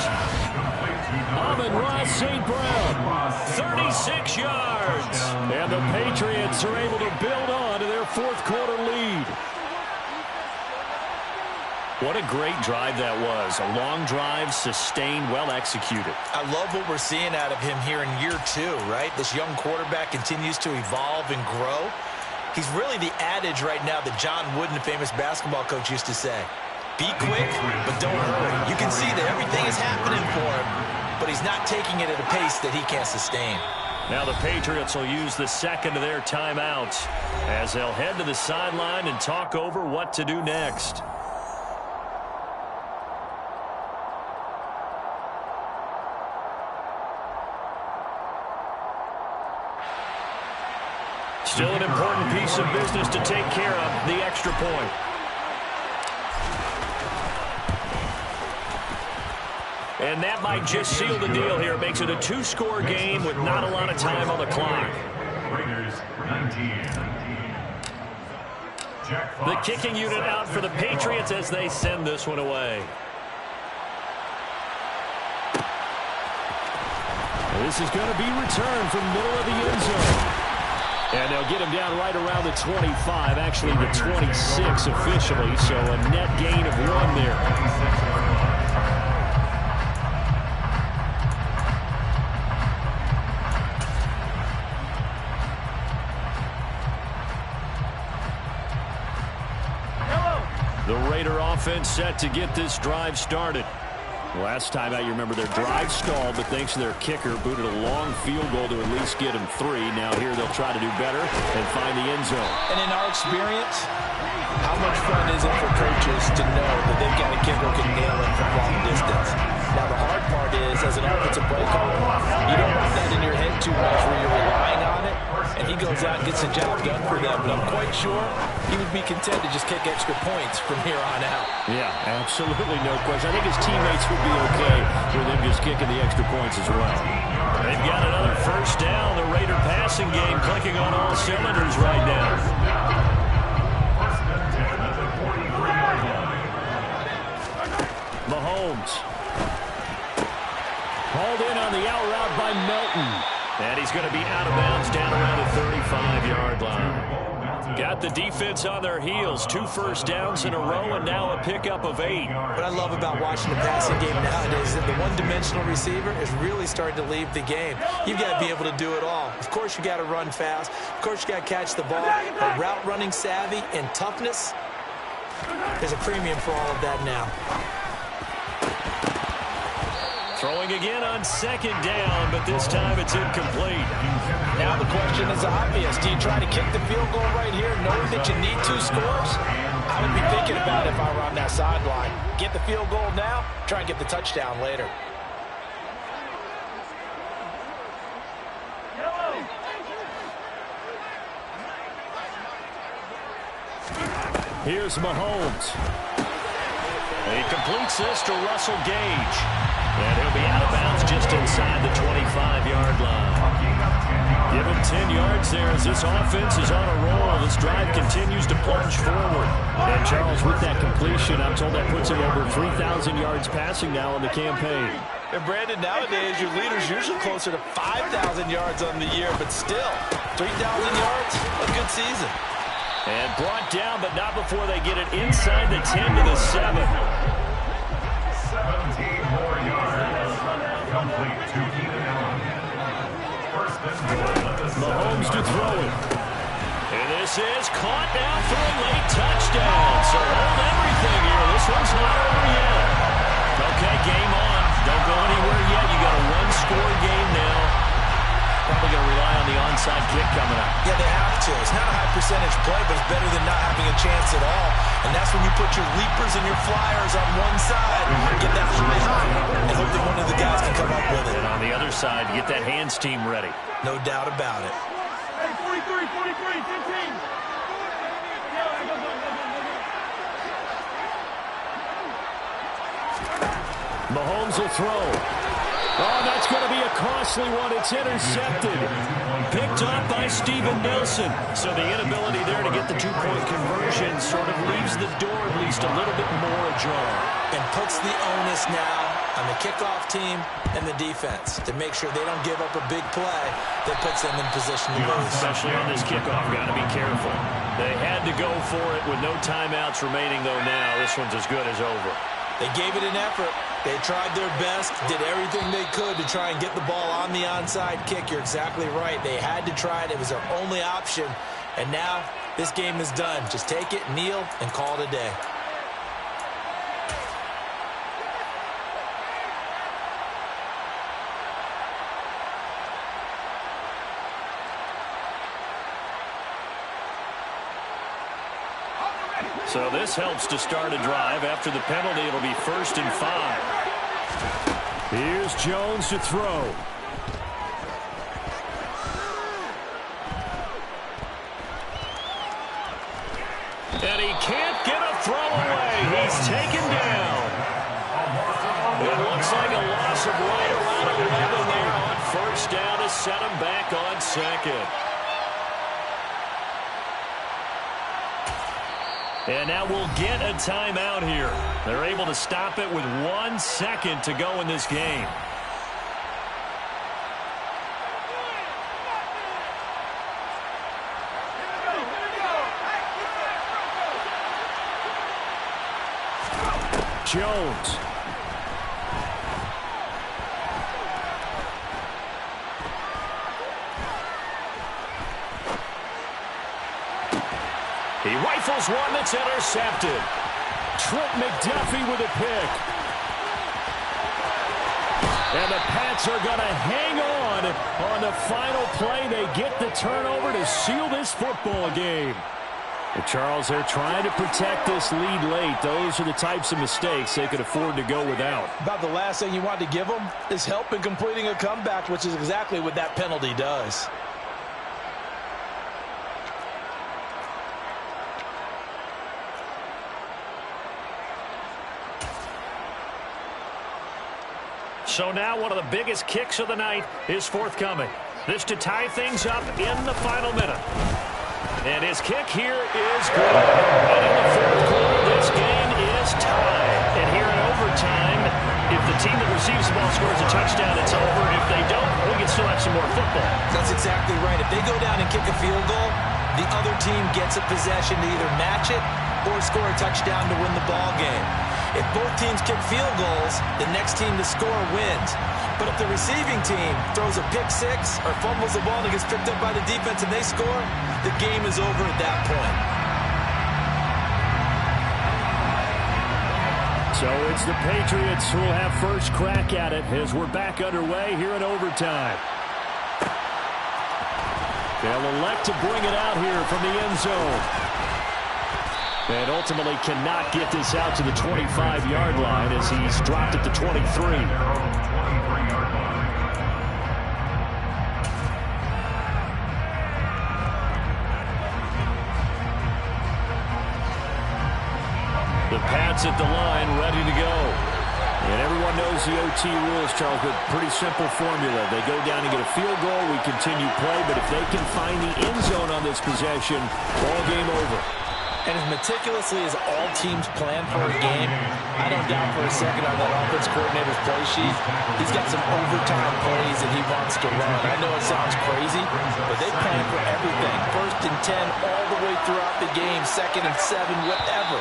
Amon-Ra St. Brown, 36 yards. And the Patriots are able to build on to their 4th quarter lead. What a great drive that was. A long drive, sustained, well executed. I love what we're seeing out of him here in year 2, right? This young quarterback continues to evolve and grow. He's really the adage right now that John Wooden, the famous basketball coach, used to say. Be quick, but don't hurry. You can see that everything is happening for him, but he's not taking it at a pace that he can't sustain. Now the Patriots will use the 2nd of their timeouts as they'll head to the sideline and talk over what to do next. Still an important piece of business to take care of, the extra point. And that might just seal the deal here. It makes it a 2-score game with not a lot of time on the clock. Raiders 19. The kicking unit out for the Patriots as they send this one away. This is going to be returned from the middle of the end zone. And they'll get him down right around the 25, actually the 26 officially, so a net gain of 1 there. The Raider offense set to get this drive started. Last time out, you remember their drive stalled, but thanks to their kicker, booted a long field goal to at least get them 3. Now here they'll try to do better and find the end zone. And in our experience, how much fun is it for coaches to know that they've got a kicker who can nail it from long distance? Now the hard part is, as an offensive play caller, you don't want that in your head too much where you're relying on it, and he goes out and gets the job done for them. But I'm quite sure he would be content to just kick extra points from here on out. Yeah, absolutely no question. I think his teammates would be okay with him just kicking the extra points as well. They've got another first down. The Raider passing game clicking on all cylinders right now. Mahomes. Hauled in on the out route by Melton. And he's going to be out of bounds down around the 35-yard line. Got the defense on their heels. 2 first downs in a row and now a pickup of 8. What I love about watching the passing game nowadays is that the one-dimensional receiver is really starting to leave the game. You've got to be able to do it all. Of course, you got to run fast. Of course, you got to catch the ball. But route running savvy and toughness, there's a premium for all of that now. Throwing again on second down, but this time it's incomplete. Now the question is obvious. Do you try to kick the field goal right here knowing that you need 2 scores? I would be thinking about it if I were on that sideline. Get the field goal now, try and get the touchdown later. Here's Mahomes. He completes this to Russell Gage. And he'll be out of bounds just inside the 25-yard line. Give him 10 yards there as this offense is on a roll. This drive continues to plunge forward. And Charles, with that completion, I'm told that puts him over 3,000 yards passing now in the campaign. And Brandon, nowadays your leader's usually closer to 5,000 yards on the year, but still, 3,000 yards, a good season. And brought down, but not before they get it inside the 10 to the 7. 17 more yards. Complete to Keenan Allen. First and goal. Mahomes to throw it. And this is caught now for a late touchdown. So hold everything here. This one's not over yet. Okay, game on. Don't go anywhere yet. You got a one-score game now. Probably going to rely on the onside kick coming up. Yeah, they have to. It's not a high percentage play, but it's better than not having a chance at all. And that's when you put your leapers and your flyers on one side, get that high, and hope that one of the guys can come up with it. And on the other side, get that hands team ready. No doubt about it. Hey, 43, 43, 15. Mahomes will throw. Oh, that's going to be a costly one. It's intercepted. Picked up by Steven Nelson. So the inability there to get the two-point conversion sort of leaves the door at least a little bit more ajar. And puts the onus now on the kickoff team and the defense to make sure they don't give up a big play that puts them in position to lose. Especially on this kickoff, got to be careful. They had to go for it with no timeouts remaining, though now. This one's as good as over. They gave it an effort. They tried their best, did everything they could to try and get the ball on the onside kick. You're exactly right. They had to try it. It was their only option. And now this game is done. Just take it, kneel, and call it a day. So this helps to start a drive. After the penalty, it'll be 1st and 5. Here's Jones to throw. And he can't get a throw away. He's taken down. It looks like a loss of right around 11 there on 1st down to set him back on 2nd. And now we'll get a timeout here. They're able to stop it with 1 second to go in this game. Jones. He rifles one that's intercepted. Trent McDuffie with a pick. And the Pats are going to hang on the final play. They get the turnover to seal this football game. And Charles, they're trying to protect this lead late. Those are the types of mistakes they could afford to go without. About the last thing you want to give them is help in completing a comeback, which is exactly what that penalty does. So now one of the biggest kicks of the night is forthcoming. This to tie things up in the final minute. And his kick here is good. And in the 4th quarter, this game is tied. And here in overtime, if the team that receives the ball scores a touchdown, it's over. If they don't, we can still have some more football. That's exactly right. If they go down and kick a field goal, the other team gets a possession to either match it or score a touchdown to win the ball game. If both teams kick field goals, the next team to score wins. But if the receiving team throws a pick six or fumbles the ball and it gets picked up by the defense and they score, the game is over at that point. So So it's the Patriots who will have first crack at it as we're back underway here in overtime. They'll elect to bring it out here from the end zone. And ultimately cannot get this out to the 25-yard line as he's dropped at the 23. The Pats at the line, ready to go. And everyone knows the OT rules, Charles, but pretty simple formula. They go down and get a field goal, we continue play, but if they can find the end zone on this possession, ball game over. And as meticulously as all teams plan for a game, I don't doubt for a second on that offense coordinator's play sheet, he's got some overtime plays that he wants to run. I know it sounds crazy, but they plan for everything. 1st and 10 all the way throughout the game, 2nd and 7, whatever.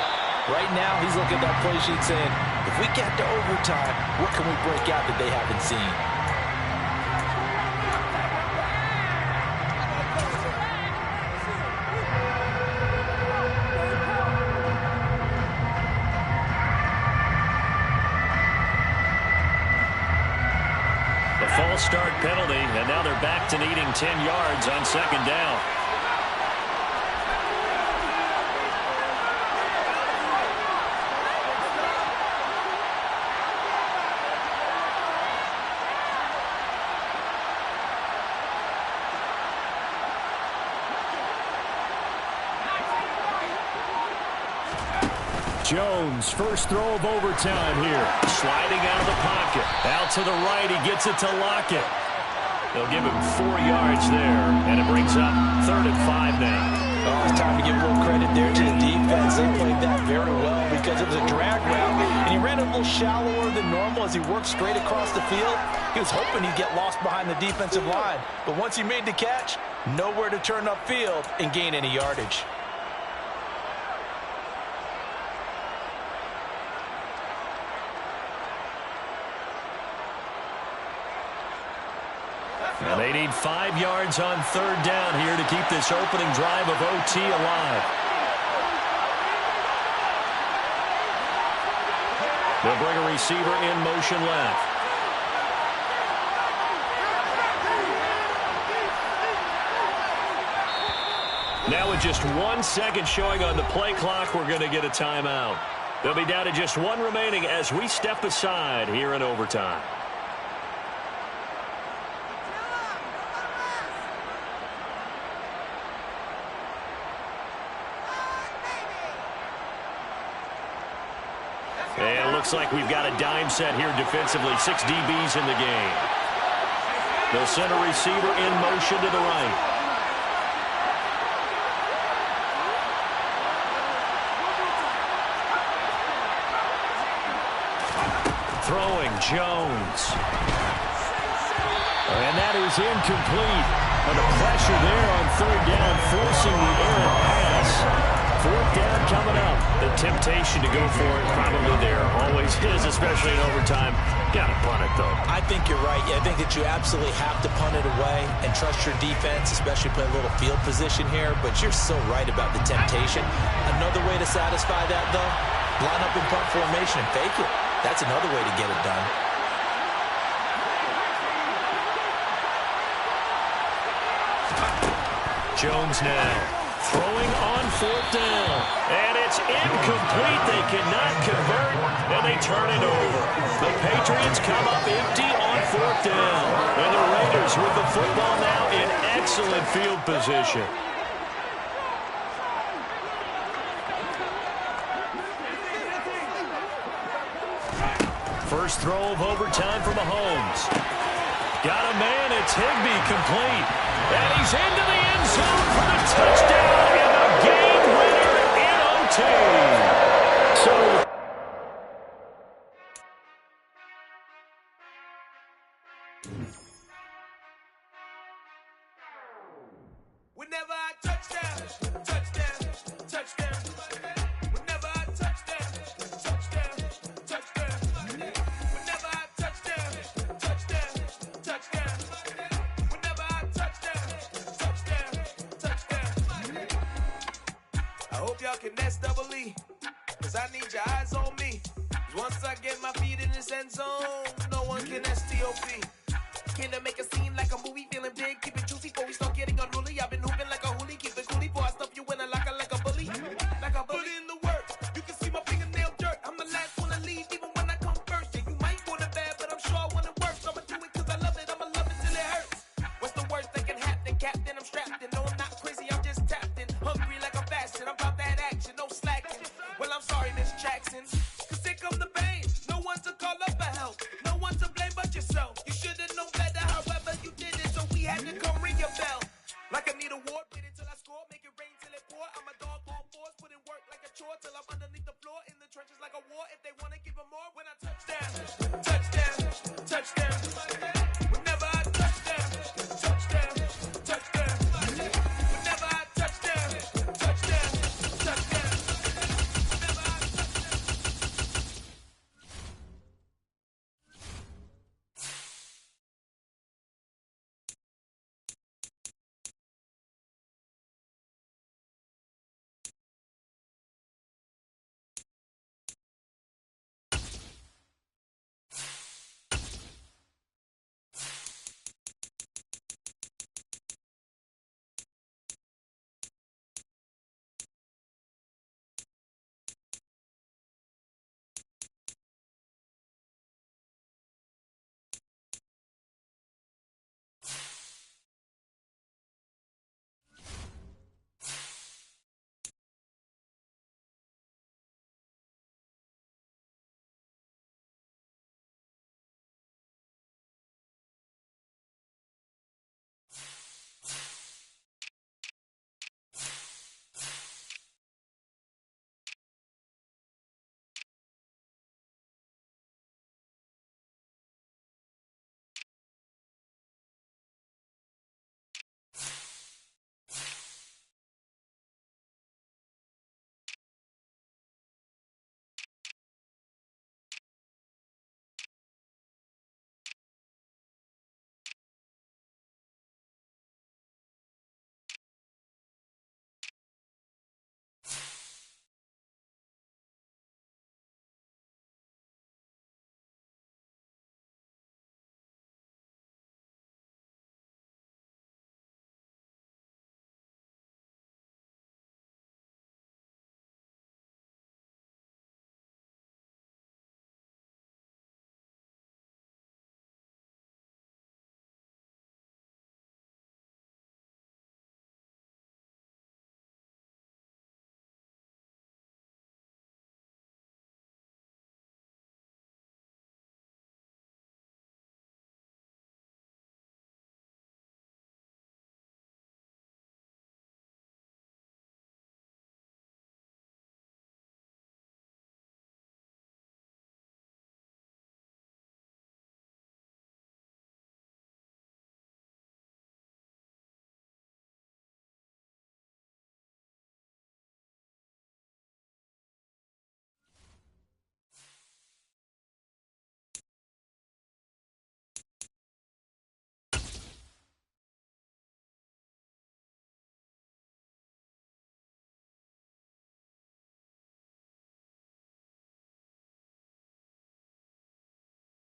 Right now, he's looking at that play sheet saying, if we get to overtime, what can we break out that they haven't seen? The false start penalty, and now they're back to needing 10 yards on 2nd down. Jones, first throw of overtime here. Sliding out of the pocket. Out to the right, he gets it to Lockett. They'll give him 4 yards there, and it brings up 3rd and 5 now. Oh, it's time to give a little credit there to the defense. They played that very well because it was a drag route, and he ran a little shallower than normal as he worked straight across the field. He was hoping he'd get lost behind the defensive line, but once he made the catch, nowhere to turn upfield and gain any yardage. And they need 5 yards on 3rd down here to keep this opening drive of OT alive. They'll bring a receiver in motion left. Now with just 1 second showing on the play clock, we're going to get a timeout. They'll be down to just 1 remaining as we step aside here in overtime. And it looks like we've got a dime set here defensively. 6 DBs in the game. They'll send a receiver in motion to the right. Throwing, Jones. And that is incomplete. And the pressure there on 3rd down, forcing the errant pass. 4th down coming up. The temptation to go for it probably there. Always is, especially in overtime. Got to punt it, though. I think you're right. I think that you absolutely have to punt it away and trust your defense, especially play a little field position here. But you're so right about the temptation. Another way to satisfy that, though, line up in punt formation and fake it. That's another way to get it done. Jones now. Throwing on 4th down. And it's incomplete. They cannot convert, and they turn it over. The Patriots come up empty on 4th down. And the Raiders with the football now in excellent field position. First throw of overtime for Mahomes. Got a man, it's Higbee, complete. And he's into the end zone for the touchdown and the game winner in OT. So whenever I touchdown, touchdown, touchdown. Whenever I touchdown, touchdown, touchdown. Whenever I touchdown, touchdown, touchdown. Whenever I touchdown, touchdown, touchdown. I hope y'all can nest double E, 'cause I need your eyes on me. Once I get my feet in this end zone, no one can STOP. Can I make a scene like a movie, feeling big, keep it juicy before we start getting unruly? I've been